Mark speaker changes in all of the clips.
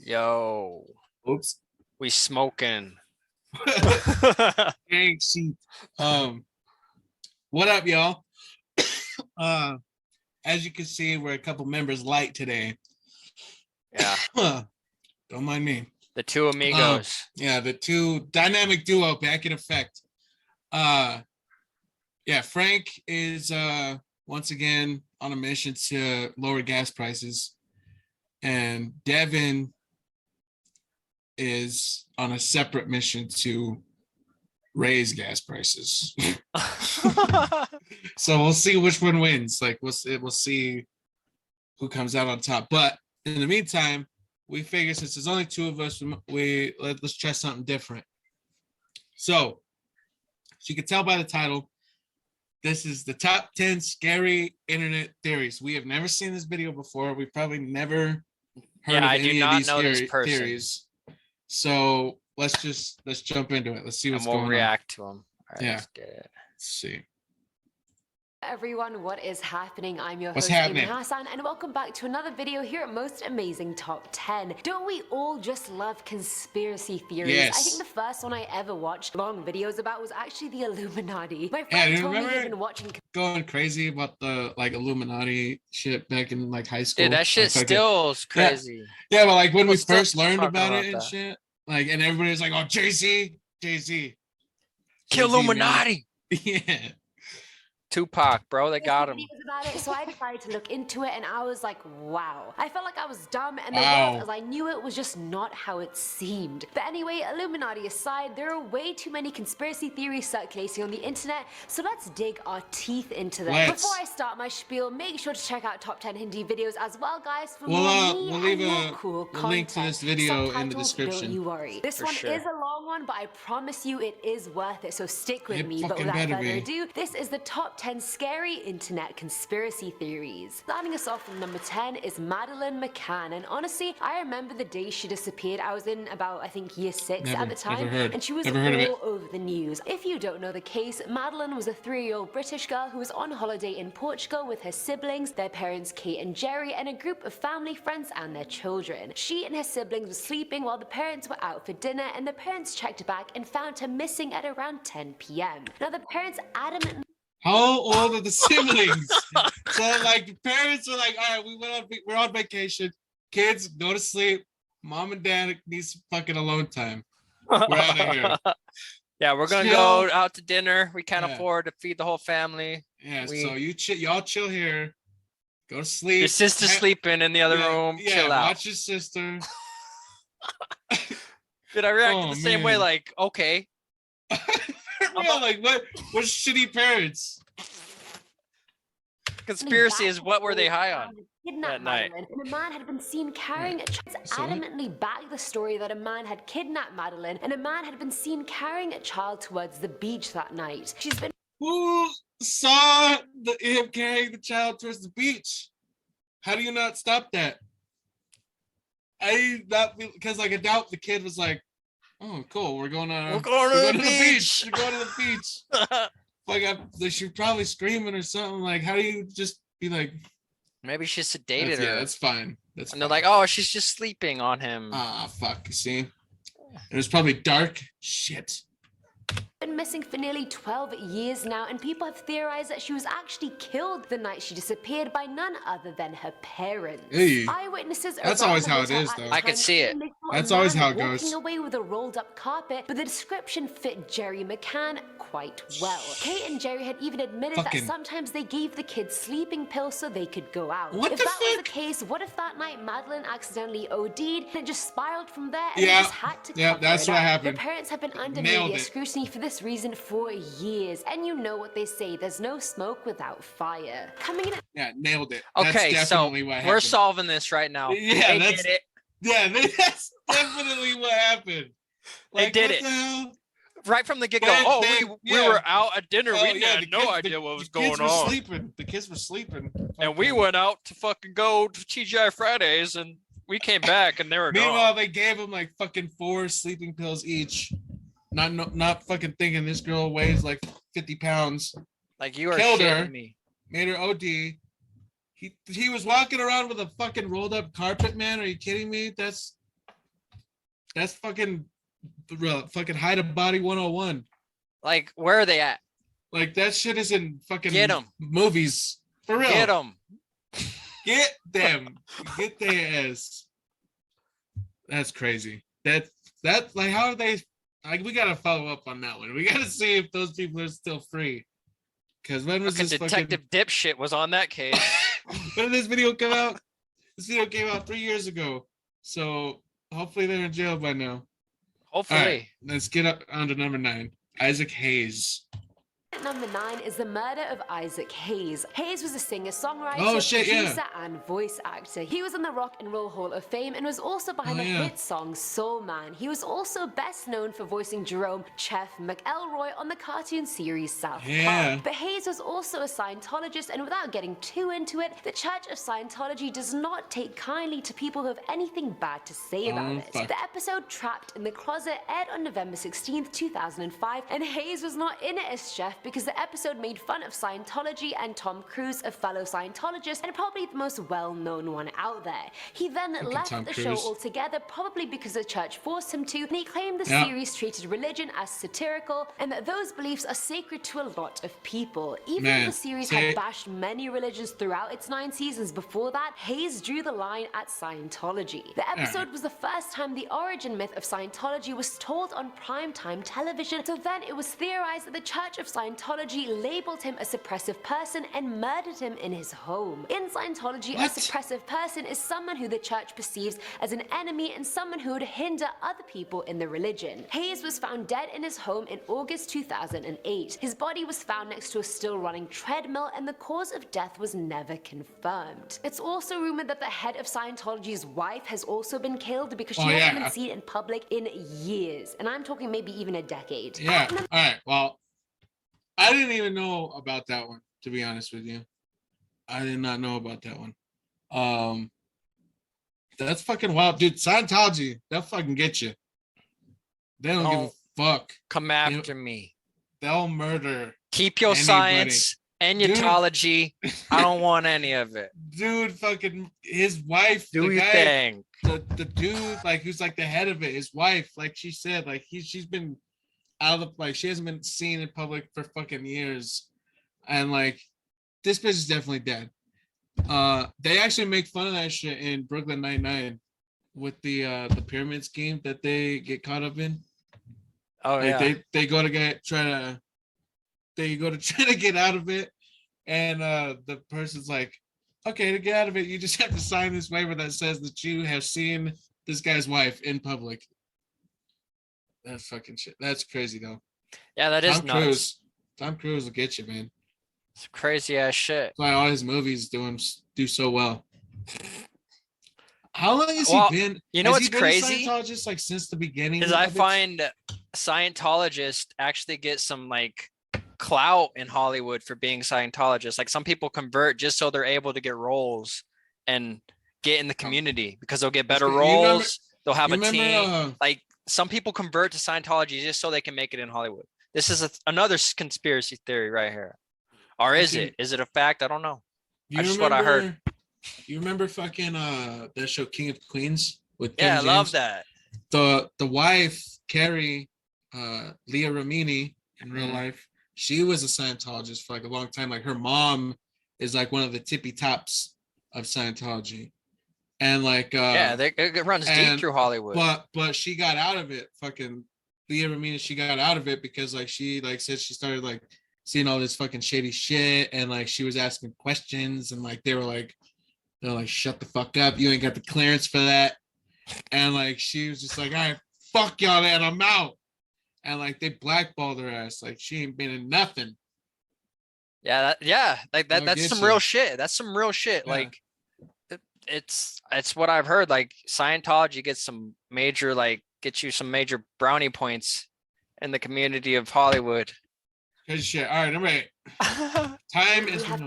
Speaker 1: Yo,
Speaker 2: Oops.
Speaker 1: we smoking.
Speaker 2: Gang sheet. What up, y'all? As you can see, we're a couple members light today.
Speaker 1: Yeah.
Speaker 2: Don't mind me.
Speaker 1: The two amigos.
Speaker 2: Yeah, the two dynamic duo back in effect. Yeah, Frank is once again on a mission to lower gas prices, and Devin is on a separate mission to raise gas prices. So we'll see which one wins. Like we'll see who comes out on top. But in the meantime, we figure since there's only two of us, let's try something different. So, as you can tell by the title, this is the top 10 scary internet theories. We have never seen this video before. We've probably never heard of any of these theories. So let's jump into it. Let's see what's going on.
Speaker 1: And we'll react to them.
Speaker 2: All right, yeah. Let's get it. Let's see.
Speaker 3: Everyone, what is happening? I'm your
Speaker 2: What's
Speaker 3: host,
Speaker 2: happening?
Speaker 3: Hassan, and welcome back to another video here at Most Amazing Top 10. Don't we all just love conspiracy theories?
Speaker 2: Yes.
Speaker 3: I think the first one I ever watched long videos about was actually the Illuminati. My friend told me he'd been watching
Speaker 2: going crazy about the like Illuminati shit back in like high school.
Speaker 1: Dude, that shit still is crazy.
Speaker 2: Yeah, but like when we first learned about it and shit, like, and everybody was like, "Oh, Jay-Z,
Speaker 1: kill Illuminati."
Speaker 2: Yeah.
Speaker 1: Tupac, bro, they got him.
Speaker 3: About it, so I decided to look into it, and I was like, wow. I felt like I was dumb, and the world, as I knew it, was just not how it seemed. But anyway, Illuminati aside, there are way too many conspiracy theories circulating on the internet, so let's dig our teeth into them. Before I start my spiel, make sure to check out Top 10 Hindi videos as well, guys, for
Speaker 2: we'll leave a
Speaker 3: cool
Speaker 2: link to this video in the description.
Speaker 3: Don't you worry. This one is a long one, but I promise you it is worth it, so stick with me. But without further ado, this is the top 10 scary internet conspiracy theories. Starting us off from number 10 is Madeleine Mccann, and honestly, I remember the day she disappeared. I was in about, I think, year 6 at the time, and she was all over the news. If you don't know the case, Madeleine was a 3-year-old British girl who was on holiday in Portugal with her siblings, their parents Kate and Jerry, and a group of family friends and their children. She and her siblings were sleeping while the parents were out for dinner, and the parents checked back and found her missing at around 10 p.m. Now the parents adamantly...
Speaker 2: How old are the siblings? So like the parents are like, all right, we're on vacation. Kids, go to sleep. Mom and dad need some fucking alone time. We're out of here.
Speaker 1: Yeah, we're gonna go out to dinner. We can't afford to feed the whole family.
Speaker 2: Yeah, so y'all chill here. Go to sleep.
Speaker 1: Your sister's sleeping in the other room. Chill out.
Speaker 2: Watch your sister.
Speaker 1: Did I react the same way? Like, okay.
Speaker 2: Like what shitty parents?
Speaker 1: Conspiracy is what were they high on that night?
Speaker 3: And a man had been seen carrying a child. Adamantly backed the story that a man had kidnapped Madeleine, and a man had been seen carrying a child towards the beach that night.
Speaker 2: Who saw him carrying the child towards the beach? How do you not stop that? Because like I doubt the kid was like, oh, cool. We're going to the beach. We're going to the beach. Like she's probably screaming or something. Like, how do you just be like?
Speaker 1: Maybe she sedated her.
Speaker 2: Yeah, that's fine.
Speaker 1: They're like, oh, she's just sleeping on him.
Speaker 2: Ah, fuck. You see, it was probably dark. Shit.
Speaker 3: Been missing for nearly 12 years now, and people have theorized that she was actually killed the night she disappeared by none other than her parents.
Speaker 2: Hey.
Speaker 3: Eyewitnesses.
Speaker 2: That's always how it is, though.
Speaker 1: I could see it.
Speaker 2: That's always how it goes.
Speaker 3: Walking away with a rolled-up carpet, but the description fit Jerry McCann quite well. Kate and Jerry had even admitted that sometimes they gave the kids sleeping pills so they could go out. If that was the case, what if that night Madeleine accidentally OD'd and it just spiraled from there and they just had to cover
Speaker 2: that's
Speaker 3: it
Speaker 2: what
Speaker 3: up?
Speaker 2: happened.
Speaker 3: The parents have been under media scrutiny for this reason for years, and you know what they say, there's no smoke without fire. Coming in.
Speaker 2: Yeah, nailed it.
Speaker 1: Okay,
Speaker 2: that's definitely what happened.
Speaker 1: We're solving this right now.
Speaker 2: Yeah, that's it. Yeah, that's definitely what happened.
Speaker 1: Like, they did it. Right from the get-go. We were out at dinner. We had no idea what was going on.
Speaker 2: The kids were sleeping.
Speaker 1: And we went out to fucking go to TGI Fridays, and we came back, and they were gone.
Speaker 2: Meanwhile, they gave them like fucking 4 sleeping pills each. Not fucking thinking this girl weighs like 50 pounds.
Speaker 1: Like, you are
Speaker 2: killed
Speaker 1: shitting
Speaker 2: her,
Speaker 1: me.
Speaker 2: Made her OD. He was walking around with a fucking rolled up carpet, man. Are you kidding me? That's That's fucking hide a body 101.
Speaker 1: Like, where are they at?
Speaker 2: Like, that shit is in fucking
Speaker 1: Get them.
Speaker 2: movies. For real.
Speaker 1: Get them.
Speaker 2: Get them. Get their ass. That's crazy. That like, how are they? Like, we gotta follow up on that one. We gotta see if those people are still free. Because when was this
Speaker 1: Detective Dipshit was on that case.
Speaker 2: When did this video come out? This video came out 3 years ago. So hopefully they're in jail by now.
Speaker 1: Hopefully.
Speaker 2: All right, let's get up on to number 9. Isaac Hayes.
Speaker 3: Number 9 is the murder of Isaac Hayes. Hayes was a singer-songwriter,
Speaker 2: producer,
Speaker 3: and voice actor. He was in the Rock and Roll Hall of Fame and was also behind the hit song Soul Man. He was also best known for voicing Jerome Chef McElroy on the cartoon series South Park. But Hayes was also a Scientologist, and without getting too into it, the Church of Scientology does not take kindly to people who have anything bad to say about it. The episode Trapped in the Closet aired on November 16th, 2005, and Hayes was not in it as Chef because the episode made fun of Scientology and Tom Cruise, a fellow Scientologist and probably the most well-known one out there. He then left the show altogether, probably because the church forced him to, and he claimed the series treated religion as satirical and that those beliefs are sacred to a lot of people. Even though the series had bashed many religions throughout its 9 seasons before that, Hayes drew the line at Scientology. The episode was the first time the origin myth of Scientology was told on primetime television, so then it was theorized that the Church of Scientology labeled him a suppressive person and murdered him in his home. In Scientology, a suppressive person is someone who the church perceives as an enemy and someone who would hinder other people in the religion. Hayes was found dead in his home in August 2008. His body was found next to a still-running treadmill, and the cause of death was never confirmed. It's also rumored that the head of Scientology's wife has also been killed because she hasn't been seen in public in years, and I'm talking maybe even a decade.
Speaker 2: All right, well, I didn't even know about that one, to be honest with you. I did not know about that one. That's fucking wild, dude. Scientology, they'll fucking get you. They don't give a fuck.
Speaker 1: Come after me.
Speaker 2: They'll murder.
Speaker 1: Keep your science and your theology. I don't want any of it.
Speaker 2: Dude, fucking his wife,
Speaker 1: do your thing.
Speaker 2: The dude, like, who's like the head of it, his wife, like she said, like she's been out of, like, she hasn't been seen in public for fucking years, and like this bitch is definitely dead. They actually make fun of that shit in Brooklyn Nine-Nine with the pyramid scheme that they get caught up in.
Speaker 1: Oh, like,
Speaker 2: they go to try to get out of it, and the person's like, okay, to get out of it, you just have to sign this waiver that says that you have seen this guy's wife in public. That's fucking shit. That's crazy though.
Speaker 1: Yeah, that is nuts.
Speaker 2: Tom Cruise will get you, man.
Speaker 1: It's crazy ass shit.
Speaker 2: That's why all his movies do so well. How long has he been?
Speaker 1: You know what's crazy?
Speaker 2: Scientologist, like, since the beginning.
Speaker 1: Is I find Scientologists actually get some like clout in Hollywood for being Scientologists. Like, some people convert just so they're able to get roles and get in the community because they'll get better roles. They'll have a team. Like, some people convert to Scientology just so they can make it in Hollywood. This is another conspiracy theory right here. Or is it? Is it a fact? I don't know. That's just what I heard.
Speaker 2: You remember fucking that show King of Queens with
Speaker 1: King James? I love that.
Speaker 2: The wife, Carrie, Leah Remini in real life, she was a Scientologist for like a long time. Like, her mom is like one of the tippy tops of Scientology. And like
Speaker 1: it runs deep through Hollywood.
Speaker 2: But she got out of it. Fucking Leah Remini, she got out of it because like she like said she started like seeing all this fucking shady shit, and like she was asking questions, and like they're like shut the fuck up, you ain't got the clearance for that. And like she was just like, all right, fuck y'all, man, I'm out. And like they blackballed her ass. Like, she ain't been in nothing.
Speaker 1: That's some real shit. That's some real shit. Like, it's what I've heard. Like, Scientology gets some major, like, get you some major brownie points in the community of Hollywood.
Speaker 2: Good shit. All right, number 8.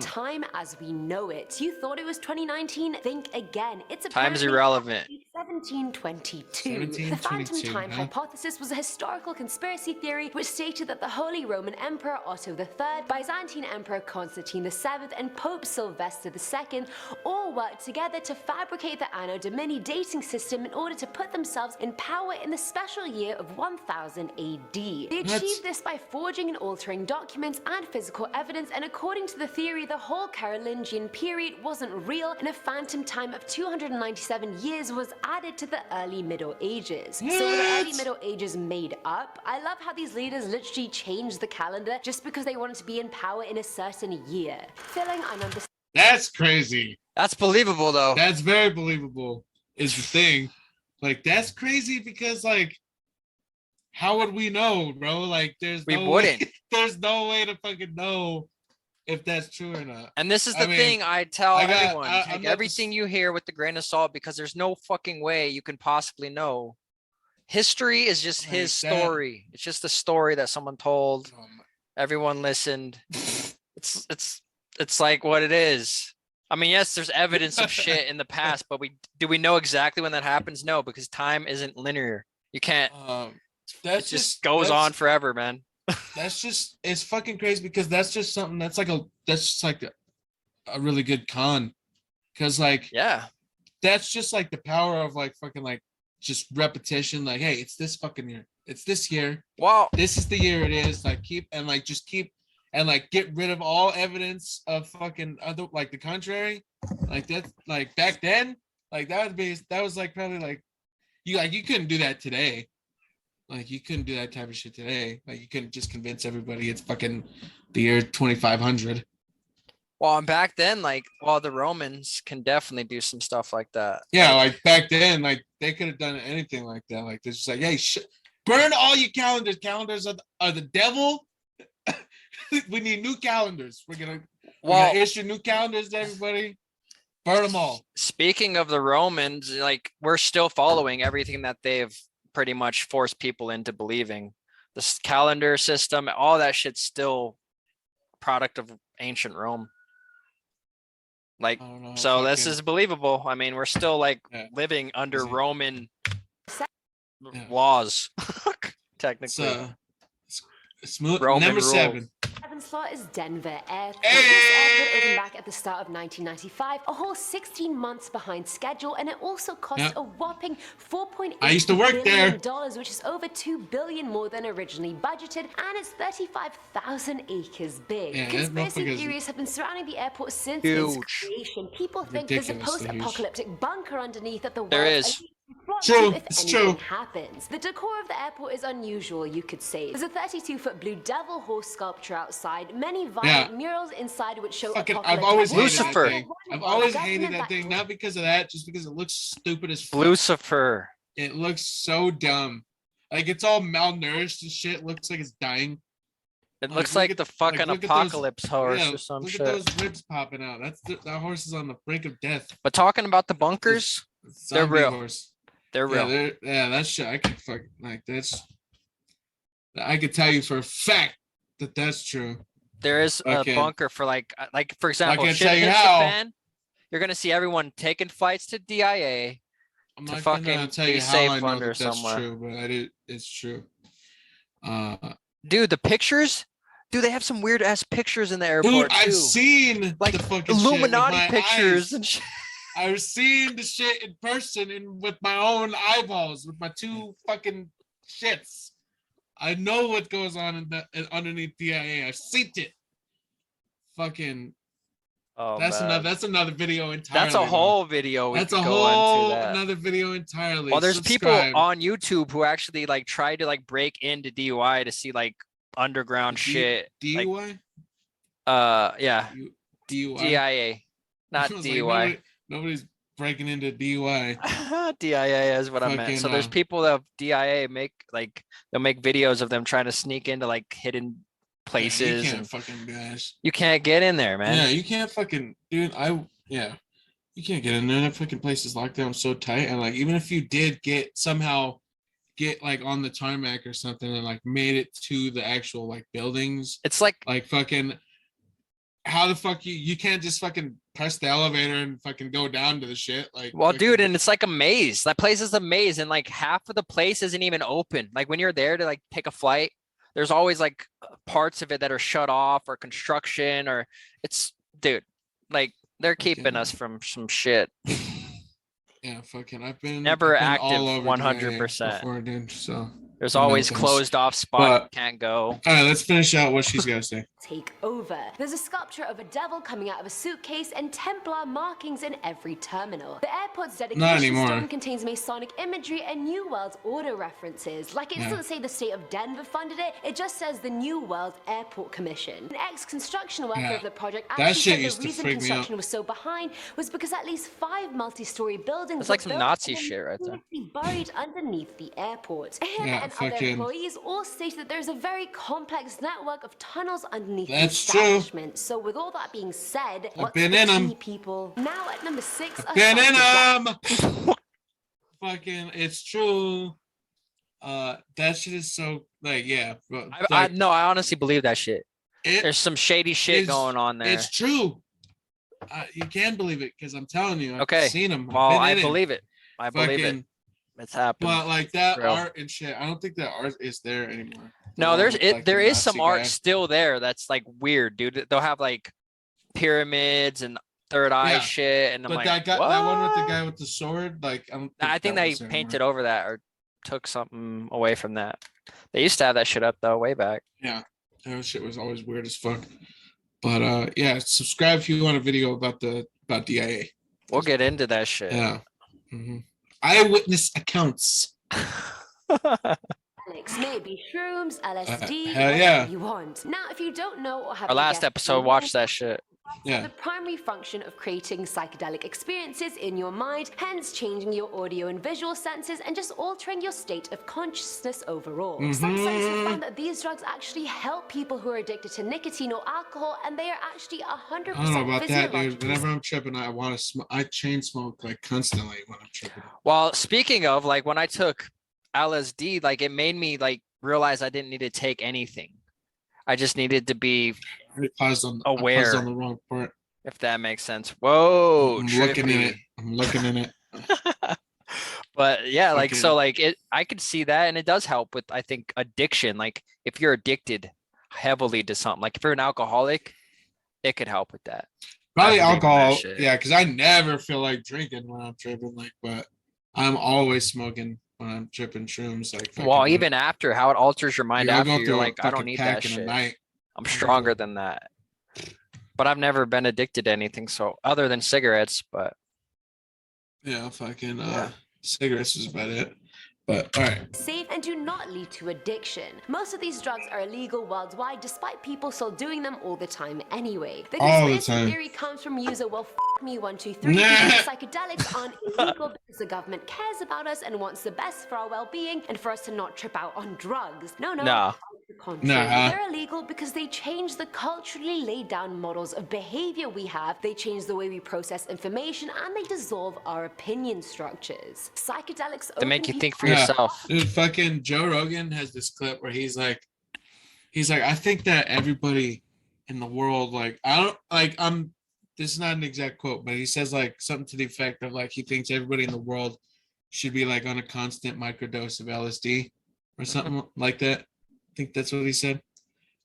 Speaker 2: Time
Speaker 3: as we know it. You thought it was 2019? Think again. It's
Speaker 1: time's irrelevant.
Speaker 3: 7 1722. The phantom time hypothesis was a historical conspiracy theory which stated that the Holy Roman Emperor Otto III, Byzantine Emperor Constantine VII, and Pope Sylvester II all worked together to fabricate the Anno Domini dating system in order to put themselves in power in the special year of 1000 AD. They achieved this by forging and altering documents and physical evidence, and according to the theory, the whole Carolingian period wasn't real, and a phantom time of 297 years was added to the early Middle Ages. So were the early Middle Ages made up? I love how these leaders literally changed the calendar just because they wanted to be in power in a certain year. Filling an understanding.
Speaker 2: That's crazy.
Speaker 1: That's believable though.
Speaker 2: That's very believable is the thing. Like, that's crazy because, like, how would we know, bro? Like, there's no way to fucking know if that's true or not.
Speaker 1: And this is the thing I tell everyone. Take everything you hear with a grain of salt, because there's no fucking way you can possibly know. History is just his story. It's just a story that someone told. Everyone listened. It's like what it is. I mean, yes, there's evidence of shit in the past, but do we know exactly when that happens? No, because time isn't linear. You can't. It just goes on forever, man.
Speaker 2: It's fucking crazy because that's just something that's like a really good con. Because, like, yeah, that's just like the power of like fucking like just repetition. Like, hey, it's this fucking year. It's this year.
Speaker 1: Wow.
Speaker 2: This is the year it is. Like, keep and like get rid of all evidence of fucking other, like, the contrary. Like, that, like, back then, like, that was like probably like you couldn't do that today. Like, you couldn't do that type of shit today. Like, you couldn't just convince everybody it's fucking the year 2500.
Speaker 1: Well, and back then, like, the Romans can definitely do some stuff like that.
Speaker 2: Yeah, like back then, like, they could have done anything like that. Like, they're just like, hey, burn all your calendars. Calendars are the devil. We need new calendars. We're gonna issue new calendars to everybody. Burn them all.
Speaker 1: Speaking of the Romans, like, we're still following everything that they've pretty much forced people into believing. This calendar system, all that shit's still product of ancient Rome. Like, so this is believable. I mean, we're still like living under Roman laws, technically.
Speaker 2: Smooth. Number 7.
Speaker 3: Seventh slot is Denver Airport. This airport opened back at the start of 1995, a whole 16 months behind schedule, and it also cost a whopping $4.8 billion, which is over $2 billion more than originally budgeted, and it's 35,000 acres big. Conspiracy theories have been surrounding the airport since its creation. People think there's a post-apocalyptic bunker underneath that the world.
Speaker 1: There is.
Speaker 2: True, it's true.
Speaker 3: Happens. The decor of the airport is unusual, you could say. There's a 32-foot blue devil horse sculpture outside, many violent murals inside which show
Speaker 2: I've always hated that thing, not because of that, just because it looks stupid as fuck.
Speaker 1: Lucifer.
Speaker 2: It looks so dumb. Like, it's all malnourished and shit. It looks like it's dying.
Speaker 1: It looks like the fucking apocalypse horse or some shit.
Speaker 2: Look at those ribs popping out. That horse is on the brink of death.
Speaker 1: But talking about the bunkers, they're real.
Speaker 2: Horse.
Speaker 1: They're real.
Speaker 2: That shit. I could fucking, like, I could tell you for a fact that that's true.
Speaker 1: There is a bunker for like for example,
Speaker 2: I can
Speaker 1: shit
Speaker 2: tell you
Speaker 1: hits
Speaker 2: how.
Speaker 1: the fan, you're gonna see everyone taking flights to DIA.
Speaker 2: I'm not gonna tell you how I know that that's true, but it's true.
Speaker 1: Dude, the pictures. Dude, they have some weird ass pictures in the airport.
Speaker 2: Dude, I've seen
Speaker 1: like
Speaker 2: the fucking
Speaker 1: Illuminati
Speaker 2: shit
Speaker 1: pictures and shit.
Speaker 2: I've seen the shit in person and with my own eyeballs, with my 2 fucking shits. I know what goes on underneath DIA. I've seen it. Fucking. Oh, that's another video entirely.
Speaker 1: That's a whole video.
Speaker 2: That's a whole another video entirely.
Speaker 1: Well, there's people on YouTube who actually like try to like break into DUI to see like underground shit.
Speaker 2: DUI?
Speaker 1: Yeah.
Speaker 2: DUI.
Speaker 1: DIA, not DUI.
Speaker 2: Like nobody's breaking into DUI.
Speaker 1: DIA is what I meant. So there's people that DIA they'll make videos of them trying to sneak into like hidden places.
Speaker 2: You can't fucking do that.
Speaker 1: You can't get in there, man.
Speaker 2: Yeah, you can't fucking, dude. You can't get in there. That fucking place is locked down so tight. And like, even if you did somehow get like on the tarmac or something and like made it to the actual like buildings,
Speaker 1: it's like
Speaker 2: fucking, how the fuck you can't just fucking press the elevator and fucking go down to the shit. Like,
Speaker 1: well,
Speaker 2: fucking,
Speaker 1: dude, and it's like a maze. That place is a maze, and like half of the place isn't even open. Like when you're there to like take a flight, there's always like parts of it that are shut off or construction or it's, dude, like they're keeping us from some shit.
Speaker 2: Yeah, fucking, I've been
Speaker 1: Never active
Speaker 2: all over
Speaker 1: 100%.
Speaker 2: before, dude. So
Speaker 1: There's always closed off spot you can't go.
Speaker 2: All right, let's finish out what she's got to say.
Speaker 3: Take over. There's a sculpture of a devil coming out of a suitcase and Templar markings in every terminal. The airport's dedication stone contains Masonic imagery and New World Order references. Like, it doesn't say the state of Denver funded it, it just says the New World Airport Commission. An ex-construction worker of the project actually said the reason construction was so behind was because at least 5 multi-story buildings
Speaker 1: It's like some Nazi shit right there.
Speaker 3: Buried underneath the airport. And other employees all stated that there's a very complex network of tunnels underneath the establishment. So with all that being said,
Speaker 2: I've been in them.
Speaker 3: People. Now at number 6,
Speaker 2: I've been in them. Fucking, it's true. That shit is so like, yeah. Bro,
Speaker 1: I honestly believe that shit. There's some shady shit going on there.
Speaker 2: It's true. You can believe it because I'm telling you, I've seen them.
Speaker 1: Well, I believe it. I believe it. It's happened.
Speaker 2: But like that art and shit, I don't think that art is there anymore.
Speaker 1: No, there is some art still there that's like weird, dude. They'll have like pyramids and third eye shit, and I'm like,
Speaker 2: that one with the guy with the sword, like
Speaker 1: I think they painted over that or took something away from that. They used to have that shit up though, way back. Yeah,
Speaker 2: that shit was always weird as fuck. But yeah, subscribe if you want a video about DIA.
Speaker 1: We'll get into that shit.
Speaker 2: Yeah. Eyewitness accounts.
Speaker 3: Maybe shrooms, LSD,
Speaker 2: whatever
Speaker 3: you want. Now, if you don't know or have
Speaker 1: our last episode, watch that shit.
Speaker 3: Yeah. The primary function of creating psychedelic experiences in your mind, hence changing your audio and visual senses and just altering your state of consciousness overall. Some studies have found that these drugs actually help people who are addicted to nicotine or alcohol, and they are actually 100%
Speaker 2: I don't know about that, dude. Whenever I'm tripping, I want to smoke. I chain smoke like constantly when I'm tripping.
Speaker 1: Well, speaking of, like when I took LSD, like it made me like realize I didn't need to take anything. I just needed to be aware.
Speaker 2: I paused on the wrong part.
Speaker 1: If that makes sense. Whoa,
Speaker 2: I'm looking in it. I'm looking in it.
Speaker 1: But yeah, like so, like I could see that, and it does help with, I think, addiction. Like if you're addicted heavily to something, like if you're an alcoholic, it could help with that.
Speaker 2: Probably alcohol, yeah, because I never feel like drinking when I'm tripping, like, but I'm always smoking when I'm tripping shrooms. Like,
Speaker 1: well, even after, how it alters your mind after, you're like, I don't need that shit. I'm stronger than that. But I've never been addicted to anything, so other than cigarettes, but
Speaker 2: yeah, fucking cigarettes is about it. But all right.
Speaker 3: Safe and do not lead to addiction. Most of these drugs are illegal worldwide, despite people still doing them all the time anyway. The conspiracy theory comes from user, well, f me 123. Psychedelics aren't illegal because the government cares about us and wants the best for our well-being and for us to not trip out on drugs. No. The contrary. They're illegal because they change the culturally laid down models of behavior we have, they change the way we process information, and they dissolve our opinion structures. Psychedelics
Speaker 1: to make you think for yourself.
Speaker 2: Dude, fucking Joe Rogan has this clip where he's like, I think that everybody in the world, like, this is not an exact quote, but he says like something to the effect of like, he thinks everybody in the world should be like on a constant microdose of LSD or something like that. I think that's what he said.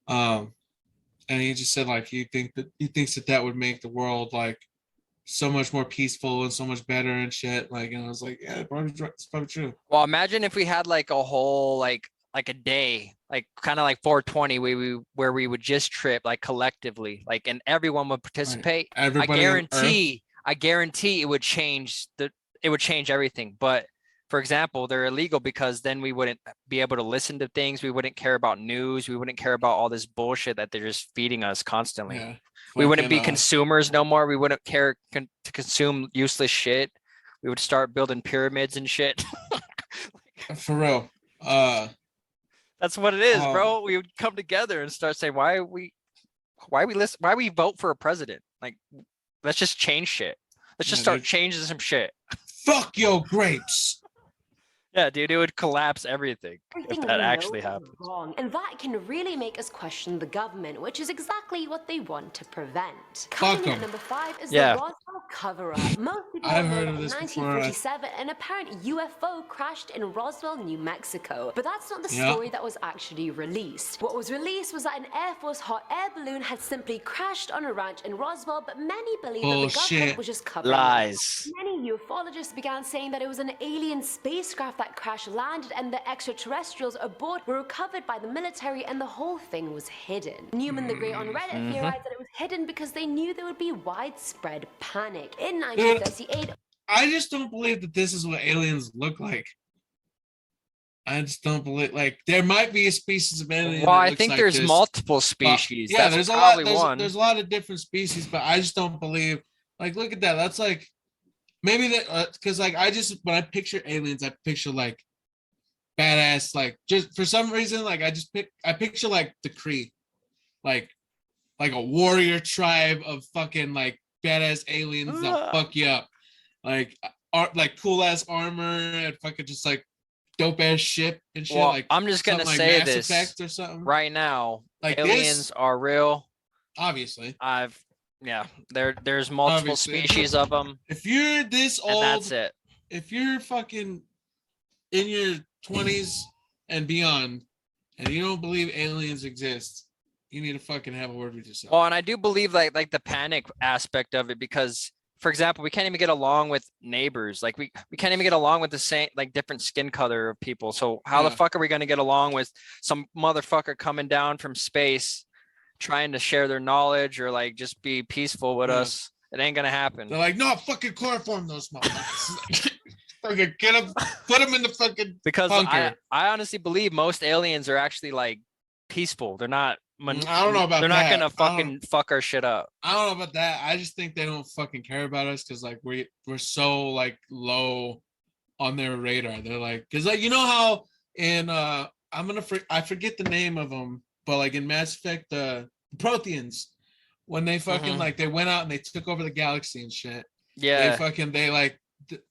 Speaker 2: And he just said like he thinks that would make the world like so much more peaceful and so much better and shit. Like, and I was like, yeah, it's probably true.
Speaker 1: Well, imagine if we had like a whole like a day, like kind of like 420, where we would just trip like collectively, like, and everyone would participate. Right. I guarantee it would change everything. But for example, they're illegal because then we wouldn't be able to listen to things. We wouldn't care about news. We wouldn't care about all this bullshit that they're just feeding us constantly. Yeah, we wouldn't be consumers no more. We wouldn't care to consume useless shit. We would start building pyramids and shit.
Speaker 2: For real.
Speaker 1: That's what it is, bro. We would come together and start saying, why we vote for a president? Like, let's just change shit. Let's just start changing some shit.
Speaker 2: Fuck your grapes.
Speaker 1: Yeah, dude, it would collapse everything if
Speaker 3: Everything
Speaker 1: that
Speaker 3: we
Speaker 1: actually
Speaker 3: know is
Speaker 1: happened.
Speaker 3: wrong, and that can really make us question the government, which is exactly what they want to prevent. Coming in at number 5 is the
Speaker 1: Yeah.
Speaker 3: Roswell cover-up. Most people
Speaker 2: I've
Speaker 3: will know
Speaker 2: heard
Speaker 3: that
Speaker 2: of
Speaker 3: in
Speaker 2: this before.
Speaker 3: 1947, an apparent UFO crashed in Roswell, New Mexico. But that's not the story that was actually released. What was released was that an Air Force hot air balloon had simply crashed on a ranch in Roswell, but many believe that the government was just covering
Speaker 1: Lies.
Speaker 3: it. Many ufologists began saying that it was an alien spacecraft that crash landed and the extraterrestrials aboard were recovered by the military and the whole thing was hidden. Newman the Great on Reddit theorized that it was hidden because they knew there would be widespread panic. In 1938,
Speaker 2: I just don't believe that this is what aliens look like. I just don't believe, like, there might be a species of alien.
Speaker 1: Well,
Speaker 2: that
Speaker 1: I
Speaker 2: looks
Speaker 1: think
Speaker 2: like
Speaker 1: there's
Speaker 2: this,
Speaker 1: multiple species.
Speaker 2: yeah,
Speaker 1: That's
Speaker 2: there's a
Speaker 1: probably
Speaker 2: lot.
Speaker 1: one.
Speaker 2: There's a lot of different species, but I just don't believe. Like, look at that. That's like maybe that because like I just when I picture aliens, I picture like badass, like just for some reason, like I picture like the Kree, like a warrior tribe of fucking like badass aliens that fuck you up, like cool ass armor and fucking just like dope ass ship and shit.
Speaker 1: Well,
Speaker 2: like
Speaker 1: I'm just gonna
Speaker 2: like
Speaker 1: say
Speaker 2: Mass
Speaker 1: this
Speaker 2: Effect or something
Speaker 1: right now.
Speaker 2: like
Speaker 1: Aliens
Speaker 2: this,
Speaker 1: are real.
Speaker 2: obviously.
Speaker 1: There's multiple species of them.
Speaker 2: If you're this old,
Speaker 1: and that's it.
Speaker 2: If you're fucking in your 20s and beyond, and you don't believe aliens exist, you need to fucking have a word with yourself.
Speaker 1: Well, and I do believe like the panic aspect of it because, for example, we can't even get along with neighbors. Like we can't even get along with the same like different skin color of people. So how the fuck are we gonna get along with some motherfucker coming down from space, trying to share their knowledge or like just be peaceful with us? It ain't gonna happen.
Speaker 2: They're like, no, fucking chloroform those motherfuckers. Fucking get them, put them in the fucking
Speaker 1: because
Speaker 2: bunker.
Speaker 1: I honestly believe most aliens are actually like peaceful. They're not.
Speaker 2: I don't know about
Speaker 1: They're
Speaker 2: that.
Speaker 1: not gonna fucking fuck our shit up.
Speaker 2: I don't know about that. I just think they don't fucking care about us because like we're so like low on their radar. They're like, because like you know how in I forget the name of them, but like in Mass Effect, the Protheans, when they fucking like they went out and they took over the galaxy and shit.
Speaker 1: Yeah.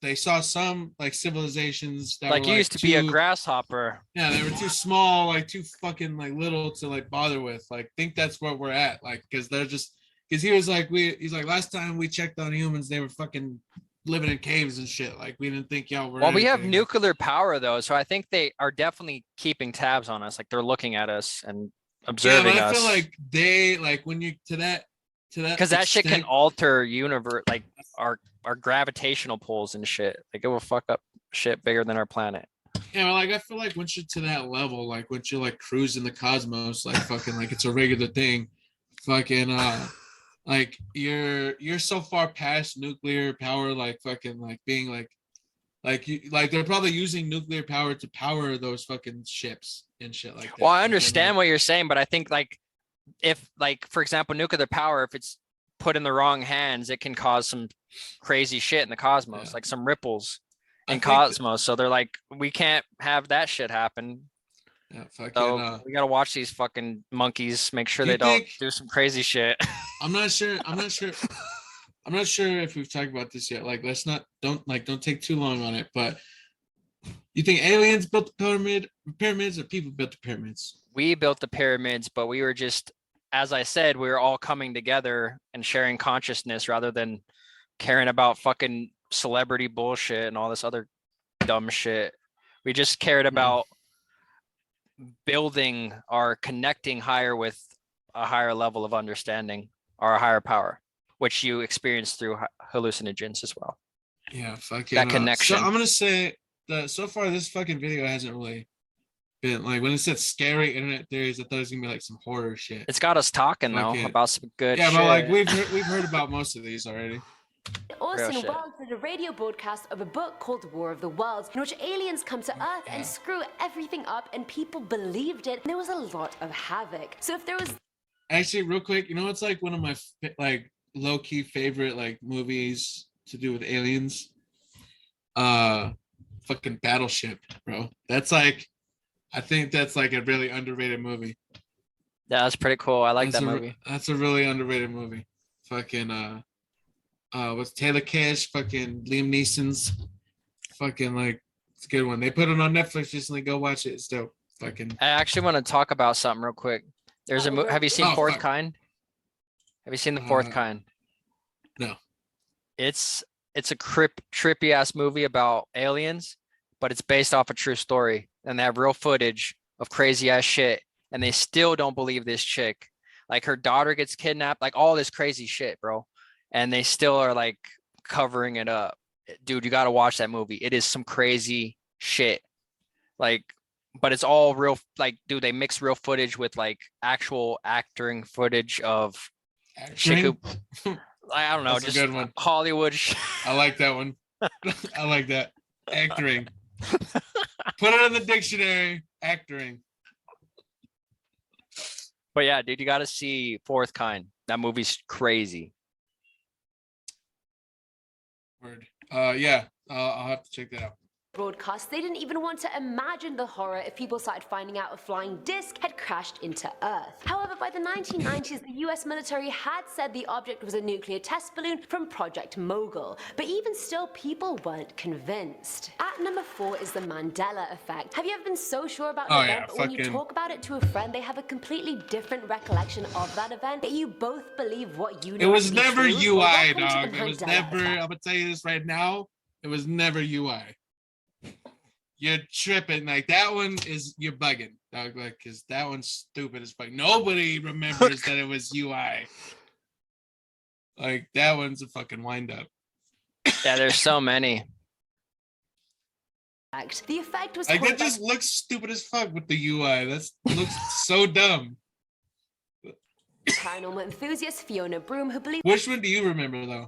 Speaker 2: They saw some like civilizations that
Speaker 1: like
Speaker 2: were,
Speaker 1: used to be a grasshopper.
Speaker 2: Yeah, they were too small, like too fucking like little to like bother with. Like think that's where we're at. Like because they're just because he's like last time we checked on humans, they were fucking living in caves and shit. Like we didn't think y'all were.
Speaker 1: Well, we have nuclear power though, so I think they are definitely keeping tabs on us. Like they're looking at us and observing us.
Speaker 2: I feel like they like when you to that
Speaker 1: because that shit can alter universe, like our gravitational pulls and shit. Like it will fuck up shit bigger than our planet.
Speaker 2: Yeah, like I feel like once you're to that level, like once you're like cruising the cosmos, like fucking like it's a regular thing, fucking like you're so far past nuclear power, like fucking like being like you like they're probably using nuclear power to power those fucking ships and shit like that.
Speaker 1: Well, I understand what you're saying, but I think like if like for example nuclear power, if it's put in the wrong hands, it can cause some crazy shit in the cosmos, like some ripples in cosmos. So they're like, we can't have that shit happen.
Speaker 2: Yeah, fucking,
Speaker 1: so we gotta watch these fucking monkeys, make sure they don't do some crazy shit.
Speaker 2: I'm not sure if we've talked about this yet. Like, don't take too long on it. But you think aliens built the pyramids, or people built the pyramids?
Speaker 1: We built the pyramids, but we were just, as I said, we were all coming together and sharing consciousness rather than caring about fucking celebrity bullshit and all this other dumb shit. We just cared about building or connecting higher with a higher level of understanding or a higher power, which you experience through hallucinogens as well.
Speaker 2: Yeah, fucking
Speaker 1: that connection.
Speaker 2: So I'm gonna say that so far this fucking video hasn't really been like when it said scary internet theories. I thought it was gonna be like some horror shit.
Speaker 1: It's got us talking though about some good shit.
Speaker 2: Yeah, but like we've heard about most of these already.
Speaker 3: Orson Welles did a radio broadcast of a book called War of the Worlds, in which aliens come to Earth and screw everything up, and people believed it. And there was a lot of havoc. So if there was
Speaker 2: actually real quick, you know what's like one of my like low-key favorite like movies to do with aliens? Fucking Battleship, bro. That's like I think that's like a really underrated movie.
Speaker 1: Yeah, that's pretty cool. I like that movie.
Speaker 2: That's a really underrated movie. Fucking what's Taylor Kish, fucking Liam Neeson's fucking like It's a good one. They put it on Netflix recently. Go watch it. It's dope. Fucking.
Speaker 1: I actually want to talk about something real quick. There's have you seen Fourth Kind? Have you seen the Fourth Kind?
Speaker 2: No.
Speaker 1: It's a trippy ass movie about aliens, but it's based off a true story, and they have real footage of crazy ass shit, and they still don't believe this chick. Like her daughter gets kidnapped, like all this crazy shit, bro, and they still are like covering it up. Dude, you got to watch that movie. It is some crazy shit. Like, but it's all real. Like, dude, they mix real footage with like actual acting footage of shit. I don't know,
Speaker 2: That's
Speaker 1: just
Speaker 2: a good one.
Speaker 1: Hollywood.
Speaker 2: I like that one. I like that. Acting. Put it in the dictionary. Acting.
Speaker 1: But yeah, dude, you got to see Fourth Kind. That movie's crazy.
Speaker 2: Word. Yeah, I'll have to check that out.
Speaker 3: Broadcast, they didn't even want to imagine the horror if people started finding out a flying disc had crashed into Earth. However, by the 1990s, the US military had said the object was a nuclear test balloon from Project Mogul, but even still, people weren't convinced. At number 4 is the Mandela effect. Have you ever been so sure about an event, but when you talk about it to a friend, they have a completely different recollection of that event, that you both believe what you know?
Speaker 2: It was never
Speaker 3: true?
Speaker 2: UI, dog. It was never, I'm gonna tell you this right now, it was never UI. You're tripping. Like that one is, you're bugging, dog. Like, cause that one's stupid as fuck. Nobody remembers that it was UI. Like that one's a fucking wind up.
Speaker 1: Yeah, there's so many.
Speaker 3: The effect was
Speaker 2: like that just looks stupid as fuck with the UI. That looks so dumb.
Speaker 3: Paranormal enthusiast Fiona Broom, who believes.
Speaker 2: Which one do you remember though?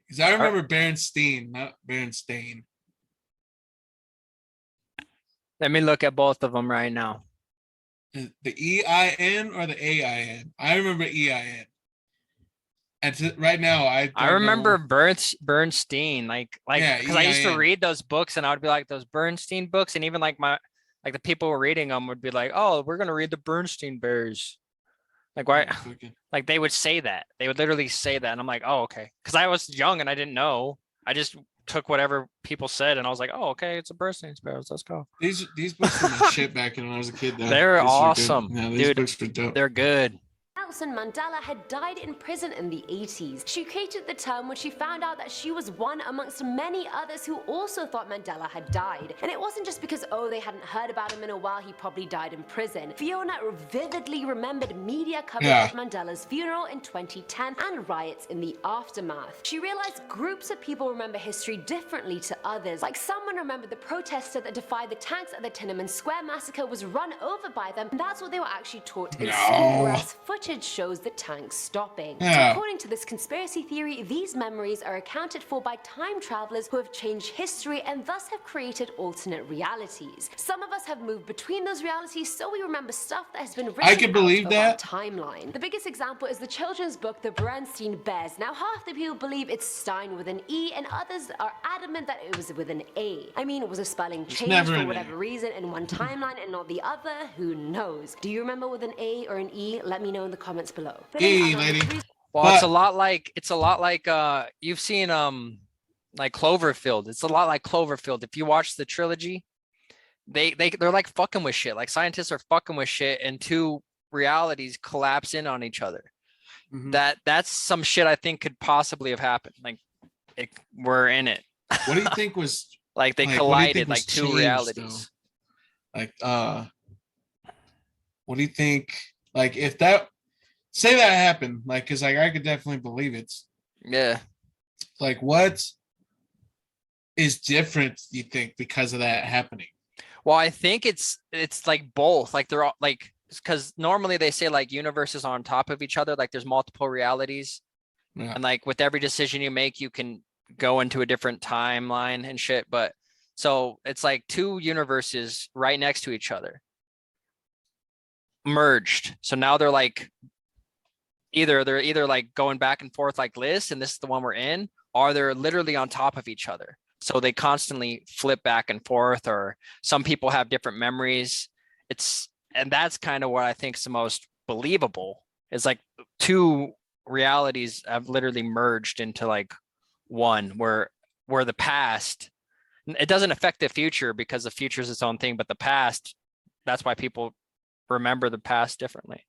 Speaker 2: Because I remember Berenstain, not Berenstain.
Speaker 1: Let me look at both of them right now.
Speaker 2: The EIN or the AIN? I remember EIN. And right now, I
Speaker 1: remember Bernstein, like
Speaker 2: yeah,
Speaker 1: because I used to read those books, and I would be like those Bernstein books, and even like the people who were reading them would be like, oh, we're gonna read the Bernstein Bears. Like why? Like they would say that. They would literally say that, and I'm like, oh, okay, because I was young and I didn't know. I just took whatever people said, and I was like, oh, okay, it's a Bernstein Bears. Let's go.
Speaker 2: These books were my shit back when I was a kid. Though.
Speaker 1: They're awesome.
Speaker 2: Yeah, these books were dope.
Speaker 1: They're good.
Speaker 3: Nelson Mandela had died in prison in the 80s. She created the term when she found out that she was one amongst many others who also thought Mandela had died. And it wasn't just because, oh, they hadn't heard about him in a while, he probably died in prison. Fiona vividly remembered media coverage of Mandela's funeral in 2010 and riots in the aftermath. She realized groups of people remember history differently to others. Like someone remembered the protester that defied the tanks at the Tiananmen Square massacre was run over by them, and that's what they were actually taught in school, whereas footage shows the tanks stopping. So according to this conspiracy theory, these memories are accounted for by time travelers who have changed history and thus have created alternate realities. Some of us have moved between those realities, so we remember stuff that has been written
Speaker 2: I can believe
Speaker 3: out
Speaker 2: that.
Speaker 3: of our timeline. The biggest example is the children's book, The Berenstain Bears. Now, half the people believe it's Styne with an E, and others are adamant that it was with an A. I mean, it was a spelling change for whatever reason in one timeline and not the other. Who knows? Do you remember with an A or an E? Let me know in the comments below.
Speaker 2: Hey, lady.
Speaker 1: Well, it's a lot like you've seen like Cloverfield. It's a lot like Cloverfield. If you watch the trilogy, they're like fucking with shit. Like scientists are fucking with shit, and two realities collapse in on each other. Mm-hmm. That's some shit I think could possibly have happened. Like we're in it.
Speaker 2: What do you think was
Speaker 1: like they collided like two realities?
Speaker 2: Though? Like what do you think? Like if that say that happened, like because like I could definitely believe it.
Speaker 1: Yeah.
Speaker 2: Like what is different, you think, because of that happening?
Speaker 1: Well, I think it's like both. Like they're all like, because normally they say like universes on top of each other, like there's multiple realities. Yeah. And like with every decision you make, you can go into a different timeline and shit. But so it's like two universes right next to each other merged. So now they're like they're either like going back and forth like this, and this is the one we're in, or they're literally on top of each other. So they constantly flip back and forth, or some people have different memories. And that's kind of what I think is the most believable, is like two realities have literally merged into like one where the past It doesn't affect the future because the future is its own thing, but the past, that's why people remember the past differently.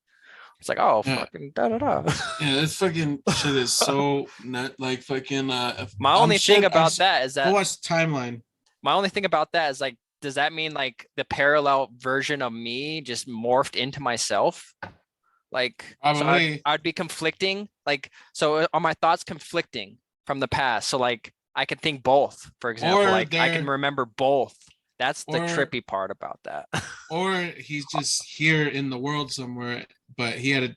Speaker 1: It's like, oh, fucking da da da.
Speaker 2: Yeah, this fucking shit is so not like fucking.
Speaker 1: My only thing about that is that
Speaker 2: watch the timeline.
Speaker 1: My only thing about that is like, does that mean like the parallel version of me just morphed into myself? Like, so I'd be conflicting. Like, so are my thoughts conflicting from the past? So like, I could think both, for example, like I can remember both. That's the trippy part about that.
Speaker 2: Or he's just here in the world somewhere, but you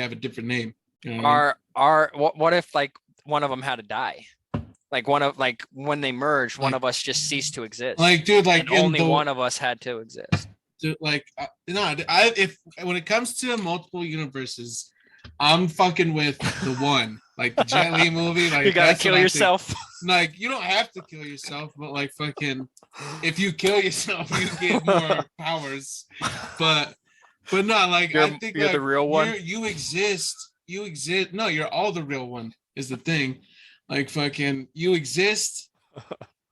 Speaker 2: have a different name. You know
Speaker 1: what if like one of them had to die? Like when they merged, one of us just ceased to exist.
Speaker 2: Like, dude, like
Speaker 1: only one of us had to exist.
Speaker 2: Dude, like, if when it comes to multiple universes, I'm fucking with the one, like the Jet Li movie. Like,
Speaker 1: you gotta kill yourself.
Speaker 2: Like, you don't have to kill yourself, but like, fucking, if you kill yourself, you get more powers. But no, like, I think
Speaker 1: you're
Speaker 2: like,
Speaker 1: the real one.
Speaker 2: You exist. You exist. No, you're all the real one. Is the thing. Like, fucking, you exist,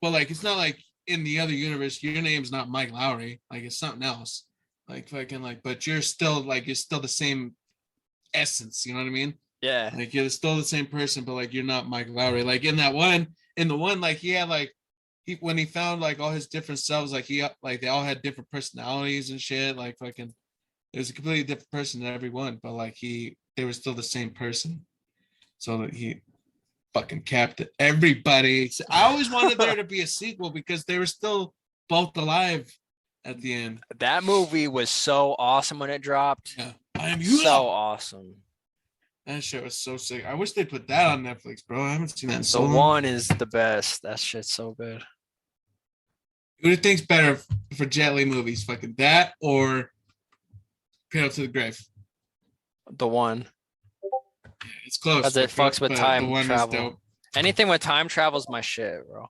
Speaker 2: but like, it's not like in the other universe, your name's not Mike Lowry. Like, it's something else. Like, fucking, like, but you're still the same essence. You know what I mean?
Speaker 1: Yeah.
Speaker 2: Like, you're still the same person, but like, you're not Mike Lowry. Like in the one, like he had like when he found like all his different selves, like they all had different personalities and shit. Like, fucking, it was a completely different person in every one, but like they were still the same person. So that he fucking capped it. Everybody. I always wanted there to be a sequel because they were still both alive at the end.
Speaker 1: That movie was so awesome when it dropped.
Speaker 2: Yeah, I am you.
Speaker 1: So awesome.
Speaker 2: That shit was so sick. I wish they put that on Netflix, bro. I haven't seen that in so long.
Speaker 1: The one is the best. That shit's so good.
Speaker 2: Who do you think's better for Jet Li movies? Fucking that or Cradle to the Grave?
Speaker 1: The one.
Speaker 2: It's close.
Speaker 1: Because it fucks with time travel. Anything with time travel is my shit, bro.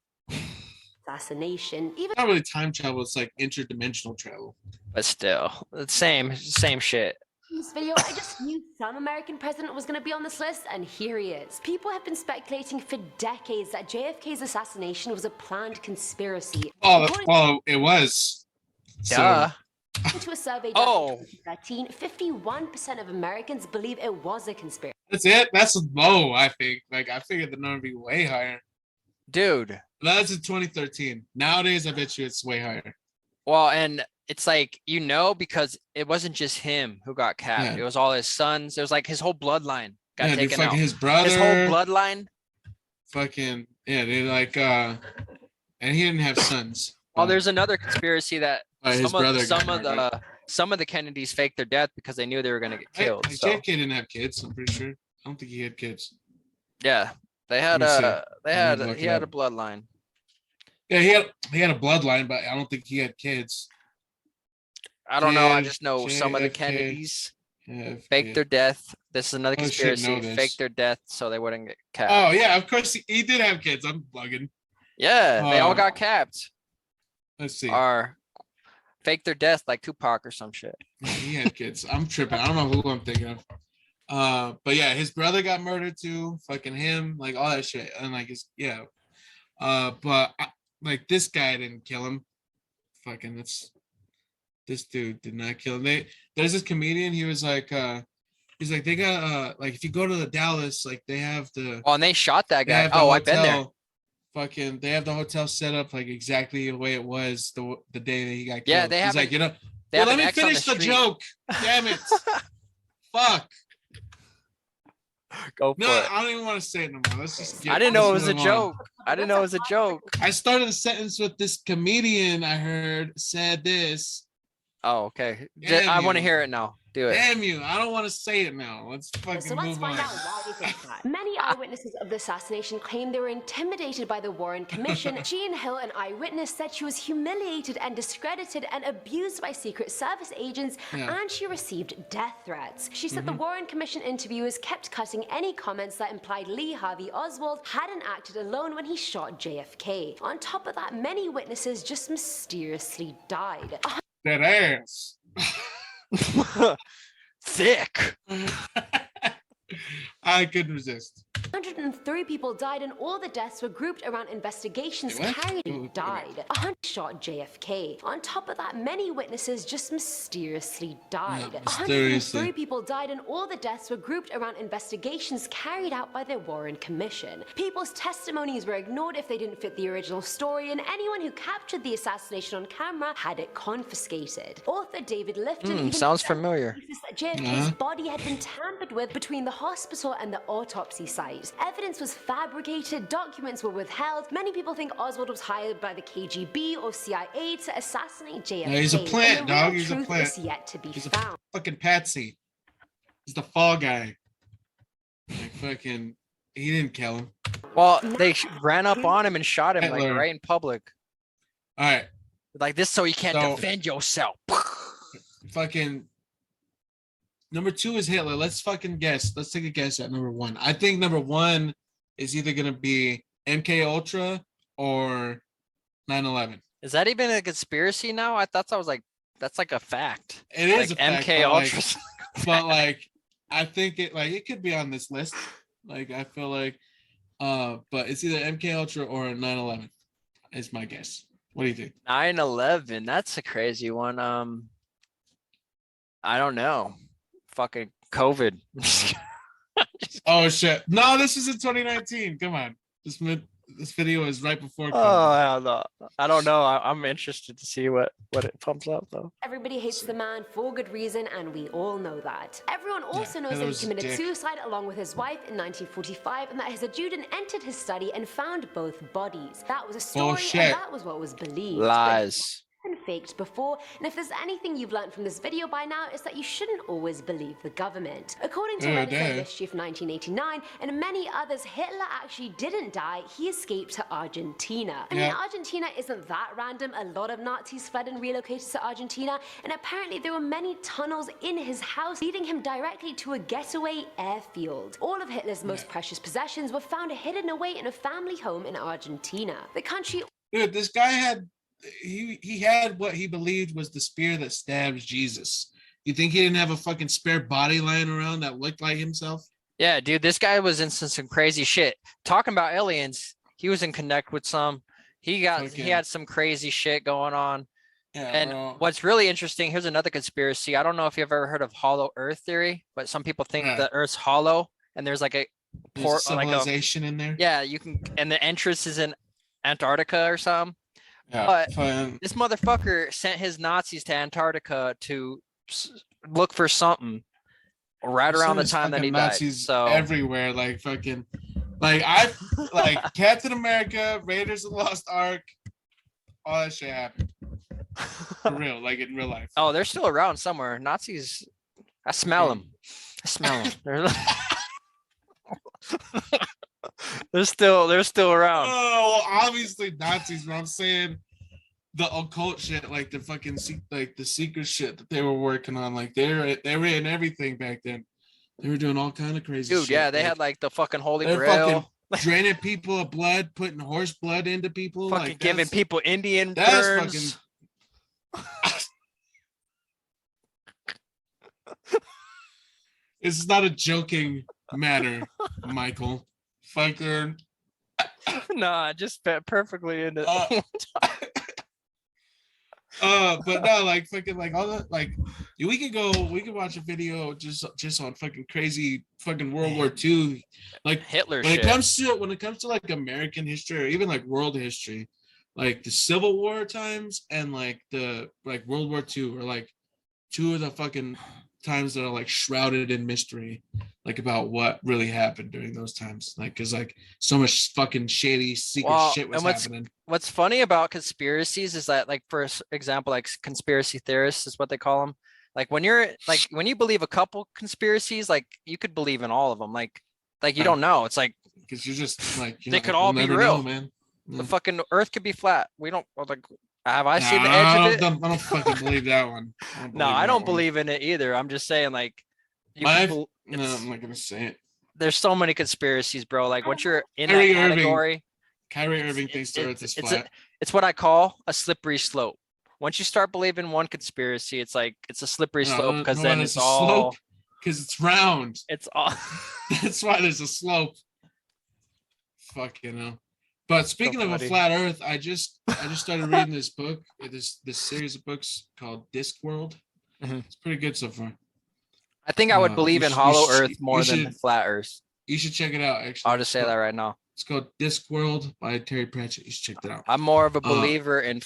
Speaker 3: Assassination. Even
Speaker 2: not really time travel, it's like interdimensional travel.
Speaker 1: But still, it's same shit.
Speaker 3: In this video, I just knew some American president was going to be on this list, and here he is. People have been speculating for decades that JFK's assassination was a planned conspiracy.
Speaker 2: Oh, it was.
Speaker 1: Duh.
Speaker 3: To a survey done in 2013, 51% of Americans believe it was a conspiracy.
Speaker 2: That's it? That's low, I think. Like, I figured the number would be way higher.
Speaker 1: Dude.
Speaker 2: That's in 2013. Nowadays, I bet you it's way higher.
Speaker 1: Well, and it's like, because it wasn't just him who got capped. Yeah. It was all his sons. It was like his whole bloodline got taken out.
Speaker 2: His brother.
Speaker 1: His whole bloodline.
Speaker 2: Fucking, yeah, they like, and he didn't have sons.
Speaker 1: Well, there's another conspiracy that some of the Kennedys faked their death because they knew they were going to get killed.
Speaker 2: JFK didn't have kids, I'm pretty sure. I don't think he had kids.
Speaker 1: Yeah, he had a bloodline.
Speaker 2: Yeah, he had a bloodline, but I don't think he had kids.
Speaker 1: I don't know. I just know some of the Kennedys faked their death. This is another conspiracy. Faked their death so they wouldn't get capped.
Speaker 2: Oh yeah, of course he did have kids. I'm bugging.
Speaker 1: Yeah, they all got capped.
Speaker 2: Let's see.
Speaker 1: Or fake their death like Tupac or some shit.
Speaker 2: He had kids. I'm tripping. I don't know who I'm thinking of. But yeah, his brother got murdered too. Fucking him, like all that shit. And like but like this guy didn't kill him. Fucking this dude did not kill him. There's this comedian. He was like, they got like if you go to the Dallas, like they have the.
Speaker 1: Oh, and they shot that guy. Oh, I've been there.
Speaker 2: Fucking, they have the hotel set up like exactly the way it was the day that he got killed.
Speaker 1: Yeah, they have.
Speaker 2: He's like, let me finish the joke. Damn it. Fuck.
Speaker 1: Go for it.
Speaker 2: I don't even want to say it no more. Let's just.
Speaker 1: I didn't know it was a joke. I didn't know it was a joke.
Speaker 2: I started a sentence with this comedian I heard said this.
Speaker 1: Oh, okay. I want to hear it now. Do it.
Speaker 2: Damn you. I don't want to say it now. Let's fucking move on.
Speaker 3: Find out why they think that. Many eyewitnesses of the assassination claim they were intimidated by the Warren Commission. Jean Hill, an eyewitness, said she was humiliated and discredited and abused by Secret Service agents, and she received death threats. She said the Warren Commission interviewers kept cutting any comments that implied Lee Harvey Oswald hadn't acted alone when he shot JFK. On top of that, many witnesses just mysteriously died.
Speaker 2: That ass.
Speaker 1: Thick.
Speaker 2: I couldn't resist.
Speaker 3: 103 people died, and all the deaths were grouped around investigations carried out. Died. 100 shot JFK. On top of that, many witnesses just mysteriously died. 103 people died, and all the deaths were grouped around investigations carried out by the Warren Commission. People's testimonies were ignored if they didn't fit the original story, and anyone who captured the assassination on camera had it confiscated. Author David Lifton
Speaker 1: sounds familiar.
Speaker 3: That JFK's body had been tampered with between the hospital and the autopsy site. Evidence was fabricated, documents were withheld. Many people think Oswald was hired by the KGB or CIA to assassinate JFK.
Speaker 2: No, he's a plant, dog. He's a plant.
Speaker 3: Is yet to be
Speaker 2: he's
Speaker 3: found.
Speaker 2: a fucking patsy. He's the fall guy. Like fucking, he didn't kill him.
Speaker 1: Well, they ran up on him and shot him
Speaker 2: Hitler.
Speaker 1: like right in public.
Speaker 2: All right.
Speaker 1: Like this, so you can't defend yourself.
Speaker 2: Fucking number 2 is Hitler. Let's fucking guess. Let's take a guess at number 1. I think number 1 is either gonna be MK Ultra or 9/11.
Speaker 1: Is that even a conspiracy now? I thought that was like that's like a fact.
Speaker 2: It is
Speaker 1: like
Speaker 2: a fact,
Speaker 1: MK Ultra.
Speaker 2: But like I think it could be on this list. Like I feel like but it's either MK Ultra or 9/11 is my guess. What do you think?
Speaker 1: 9/11. That's a crazy one. I don't know. Fucking COVID.
Speaker 2: Oh shit! No, this is in 2019. Come on, this video is right before COVID.
Speaker 1: Oh hell no. I don't know. I'm interested to see what it pumps up though.
Speaker 3: Everybody hates the man for good reason, and we all know that. Everyone also knows that he committed suicide along with his wife in 1945, and that his adjutant entered his study and found both bodies. That was a story, and that was what was believed.
Speaker 1: Lies.
Speaker 3: Faked before, and if there's anything you've learned from this video by now, is that you shouldn't always believe the government. According to Medicine History of 1989 and many others, Hitler actually didn't die. He escaped to Argentina. I mean, Argentina isn't that random. A lot of Nazis fled and relocated to Argentina, and apparently there were many tunnels in his house leading him directly to a getaway airfield. All of Hitler's most precious possessions were found hidden away in a family home in Argentina. The country.
Speaker 2: Dude, this guy had. He had what he believed was the spear that stabs Jesus. You think he didn't have a fucking spare body lying around that looked like himself?
Speaker 1: Yeah, dude, this guy was in some crazy shit. Talking about aliens, he was in connect with some. He had some crazy shit going on. Yeah, and what's really interesting, here's another conspiracy. I don't know if you've ever heard of hollow earth theory, but some people think the earth's hollow and there's like a
Speaker 2: civilization in there.
Speaker 1: Yeah, you can, and the entrance is in Antarctica or something. Yeah, but this motherfucker sent his Nazis to Antarctica to look for something right around the time that he
Speaker 2: Nazis
Speaker 1: died. So
Speaker 2: everywhere, like fucking, like Captain America, Raiders of the Lost Ark, all that shit happened. For real, like in real life.
Speaker 1: Oh, they're still around somewhere. Nazis, I smell them. I smell them. They're still around.
Speaker 2: Oh, well, obviously Nazis, but I'm saying the occult shit, like the fucking like the secret shit that they were working on, like they were in everything back then. They were doing all kind of crazy shit.
Speaker 1: Dude, yeah, they had like the fucking Holy Grail.
Speaker 2: Fucking draining people of blood, putting horse blood into people.
Speaker 1: Fucking
Speaker 2: like,
Speaker 1: giving people Indian burns.
Speaker 2: Fucking... It's not a joking matter, Michael. Fucker.
Speaker 1: Nah, just fit perfectly into
Speaker 2: but no, like fucking like all that, like we could watch a video just on fucking crazy fucking World War II, like
Speaker 1: Hitler
Speaker 2: when
Speaker 1: shit.
Speaker 2: When it comes to like American history or even like world history, like the Civil War times and like the like World War II are like two of the fucking times that are like shrouded in mystery, like about what really happened during those times, like because like so much fucking shady secret shit was happening.
Speaker 1: What's funny about conspiracies is that, like, for example, like conspiracy theorists is what they call them. Like when you believe a couple conspiracies, like you could believe in all of them. Like you don't know. It's like
Speaker 2: because you're just like
Speaker 1: they could all be real, man. The fucking Earth could be flat. We don't like. Have I seen the edge of it?
Speaker 2: I don't fucking believe that one.
Speaker 1: I don't believe in it either. I'm just saying, like,
Speaker 2: no, I'm not gonna say it.
Speaker 1: There's so many conspiracies, bro. Like once you're in that category,
Speaker 2: Kyrie Irving thinks the Earth is flat.
Speaker 1: It's what I call a slippery slope. Once you start believing one conspiracy, it's like it's a slippery slope because then it's all
Speaker 2: because it's round.
Speaker 1: It's all.
Speaker 2: That's why there's a slope. Fucking hell. But speaking of a flat Earth, I just started reading this book, this series of books called Discworld. It's pretty good so far.
Speaker 1: I think I would believe in Hollow Earth more than Flat Earth.
Speaker 2: You should check it out. Actually,
Speaker 1: I'll just say that right now.
Speaker 2: It's called Discworld by Terry Pratchett. You should check that out.
Speaker 1: I'm more of a believer in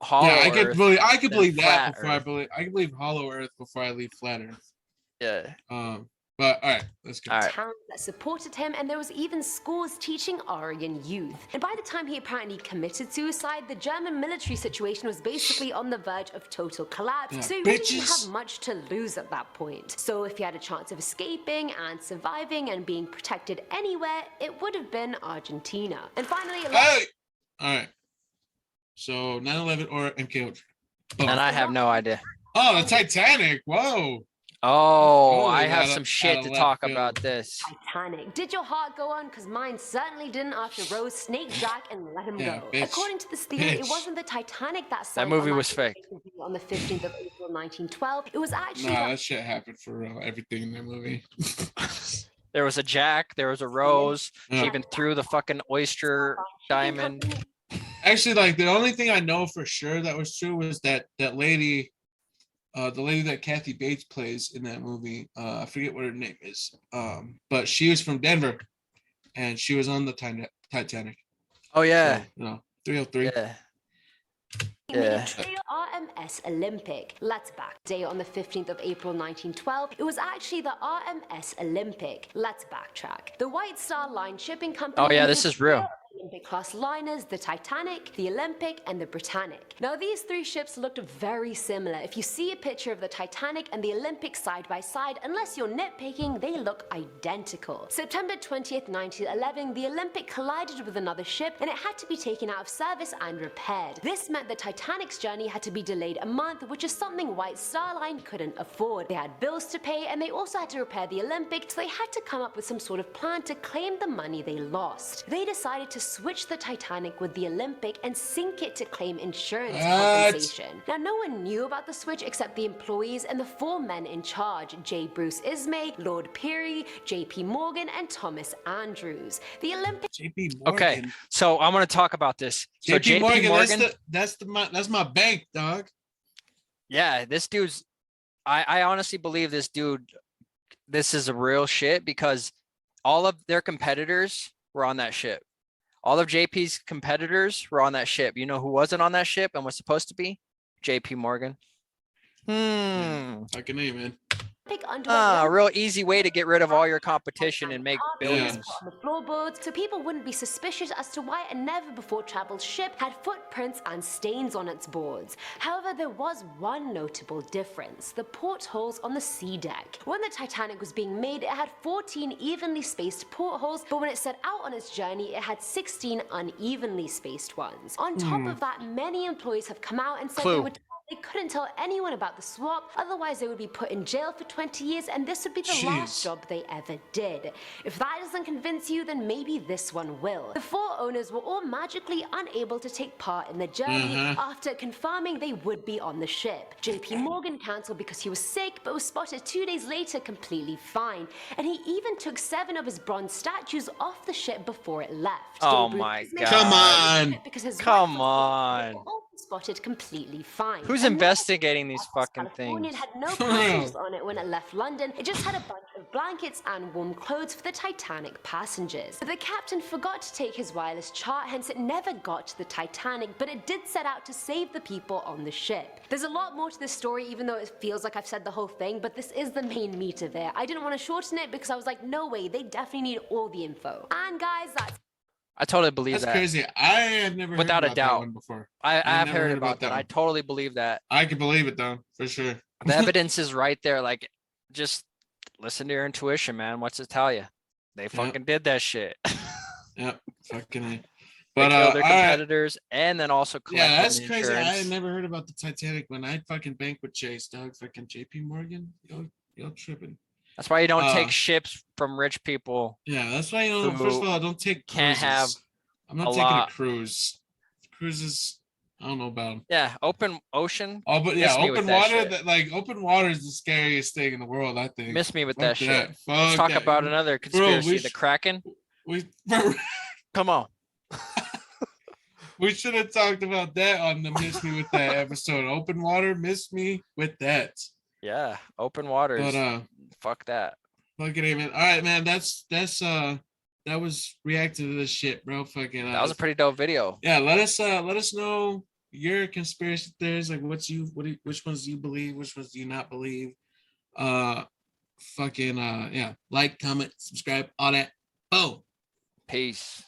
Speaker 1: Hollow Earth.
Speaker 2: I could believe that before I could believe Hollow Earth before I leave Flat Earth.
Speaker 1: Yeah.
Speaker 2: But all right, let's go.
Speaker 3: Towns that supported him, and there was even schools teaching Aryan youth. And by the time he apparently committed suicide, the German military situation was basically on the verge of total collapse. So he really didn't have much to lose at that point. So if he had a chance of escaping and surviving and being protected anywhere, it would have been Argentina. And finally,
Speaker 2: all right. So 9/11 or MK Ultra.
Speaker 1: And I have no idea.
Speaker 2: Oh, the Titanic. Whoa.
Speaker 1: Oh, I have some shit to talk about this.
Speaker 3: Titanic. Did your heart go on? Because mine certainly didn't after Rose snaked Jack and let him go.
Speaker 2: Bitch.
Speaker 3: According to this theory, it wasn't the Titanic that
Speaker 1: movie was fake.
Speaker 3: On the 15th of April, 1912. It was actually
Speaker 2: that shit happened for real. Everything in that movie.
Speaker 1: There was a Jack. There was a Rose. She even threw the fucking oyster diamond.
Speaker 2: Actually, like the only thing I know for sure that was true was that lady. The lady that Kathy Bates plays in that movie, I forget what her name is, but she was from Denver, and she was on the Titanic.
Speaker 1: Oh yeah,
Speaker 2: so, 303.
Speaker 3: Yeah. RMS Olympic. Let's back. Day on the 15th of April 1912. It was actually the RMS Olympic. Let's backtrack. The White Star Line shipping company.
Speaker 1: Oh yeah, this is real.
Speaker 3: Olympic class liners, the Titanic, the Olympic, and the Britannic. Now these three ships looked very similar. If you see a picture of the Titanic and the Olympic side by side, unless you're nitpicking, they look identical. September 20th, 1911, the Olympic collided with another ship and it had to be taken out of service and repaired. This meant the Titanic's journey had to be delayed a month, which is something White Star Line couldn't afford. They had bills to pay and they also had to repair the Olympic, so they had to come up with some sort of plan to claim the money they lost. They decided to switch the Titanic with the Olympic and sink it to claim insurance compensation. Now no one knew about the switch except the employees and the four men in charge: J. Bruce Ismay, Lord Peary, J.P. Morgan, and Thomas Andrews. The Olympic.
Speaker 2: J.P. Morgan.
Speaker 1: Okay, so I'm gonna talk about this. So
Speaker 2: J.P. Morgan, that's my bank, dog.
Speaker 1: Yeah, this dude's. I honestly believe this dude. This is a real shit because all of their competitors were on that ship. All of JP's competitors were on that ship. You know who wasn't on that ship and was supposed to be? JP Morgan.
Speaker 2: Fucking A, man.
Speaker 1: Real easy way to get rid of all your competition and make billions.
Speaker 3: On the floorboards, so people wouldn't be suspicious as to why a never-before-traveled ship had footprints and stains on its boards. However, there was one notable difference: the portholes on the sea deck. When the Titanic was being made, it had 14 evenly spaced portholes, but when it set out on its journey, it had 16 unevenly spaced ones. On top of that, many employees have come out and said they couldn't tell anyone about the swap, otherwise they would be put in jail for 20 years and this would be the last job they ever did. If that doesn't convince you, then maybe this one will. The four owners were all magically unable to take part in the journey after confirming they would be on the ship. JP Morgan cancelled because he was sick, but was spotted 2 days later completely fine. And he even took 7 of his bronze statues off the ship before it left.
Speaker 1: Oh my god.
Speaker 2: Come on.
Speaker 3: Because his
Speaker 1: Come on.
Speaker 3: spotted completely fine.
Speaker 1: Who's investigating these fucking
Speaker 3: California
Speaker 1: things?
Speaker 3: had no passengers on it when it left London. It just had a bunch of blankets and warm clothes for the Titanic passengers. But the captain forgot to take his wireless chart, hence it never got to the Titanic, but it did set out to save the people on the ship. There's a lot more to this story, even though it feels like I've said the whole thing, but this is the main meat of it. I didn't want to shorten it because I was like, no way, they definitely need all the info. And guys,
Speaker 1: I totally believe that.
Speaker 2: That's crazy. I have never
Speaker 1: Without
Speaker 2: heard
Speaker 1: a
Speaker 2: about
Speaker 1: doubt.
Speaker 2: that one before.
Speaker 1: I've heard about that. I totally believe that.
Speaker 2: I can believe it though, for sure.
Speaker 1: The evidence is right there. Like, just listen to your intuition, man. What's it tell you? They fucking did that shit.
Speaker 2: Yep, fucking A.
Speaker 1: But they killed their competitors and then also
Speaker 2: yeah, that's crazy.
Speaker 1: Insurance.
Speaker 2: I had never heard about the Titanic when I fucking bank with Chase, dog. Fucking JP Morgan, y'all tripping.
Speaker 1: That's why you don't take ships from rich people.
Speaker 2: Yeah, that's why you don't. First of all, don't take cruises.
Speaker 1: Can't have.
Speaker 2: I'm not taking a cruise. Cruises, I don't know about them.
Speaker 1: Yeah, open ocean.
Speaker 2: Oh, but yeah, open water. Open water is the scariest thing in the world. I think.
Speaker 1: Miss me with that shit.
Speaker 2: Fuck
Speaker 1: Let's talk about another conspiracy. The Kraken. Come on.
Speaker 2: We should have talked about that on the Miss Me With That episode. Open water, miss me with that.
Speaker 1: Yeah, open waters.
Speaker 2: But
Speaker 1: fuck that.
Speaker 2: Fucking A, man. All right, man. That was reacting to this shit, bro. Fucking
Speaker 1: That was a pretty dope video.
Speaker 2: Yeah, let us know your conspiracy theories, like which ones do you believe, which ones do you not believe. Yeah, like, comment, subscribe, all that. Boom.
Speaker 1: Peace.